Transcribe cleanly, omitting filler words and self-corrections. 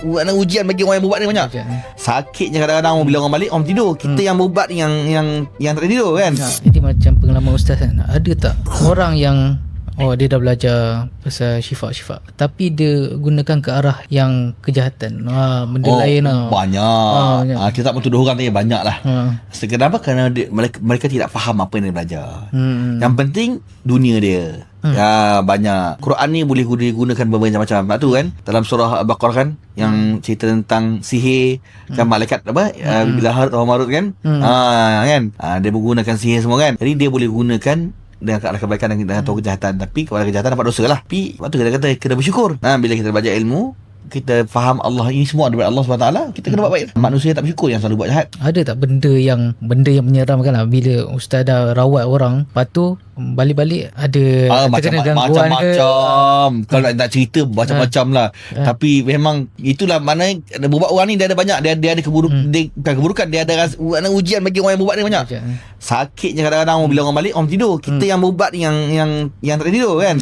ujian bagi orang yang berubat ni banyak. Sakitnya kadang-kadang bila orang balik, orang tidur. Kita yang berubat ni yang tak tidur kan. Jadi macam pengalaman ustaz kan, ada tak orang yang dia dah belajar pasal syifa-syifa tapi dia gunakan ke arah yang kejahatan, benda lain lah. Banyak. Kita tak mentuduh orang, tapi banyak lah. Kenapa? Kerana mereka tidak faham apa yang dia belajar. Yang penting dunia dia. Banyak. Quran ni boleh digunakan bermacam-macam. Sebab tu kan dalam surah Al-Baqarah kan yang cerita tentang sihir, kan malaikat bila Harut atau Marut kan, kan dia menggunakan sihir semua kan. Jadi dia boleh gunakan dengan ke arah kebaikan dan tahu kejahatan. Tapi kepada kejahatan dapat dosa lah. Tapi waktu kita kata kena bersyukur. Bila kita belajar ilmu, kita faham Allah ini semua daripada Allah SWT, kita kena buat baik. Manusia tak bersyukur yang selalu buat jahat. Ada tak benda yang menyeramkan lah bila ustaz dah rawat orang, lepas tu balik-balik ada terkena gangguan macam-macam. Kalau nak cerita macam-macam lah. Tapi memang itulah mana berubat orang ni dia ada banyak. Dia ada bukan keburukan, dia ada ujian bagi orang yang berubat ni banyak. Sakitnya kadang-kadang bila orang balik, orang tidur. Kita yang berubat ni yang tak tidur kan.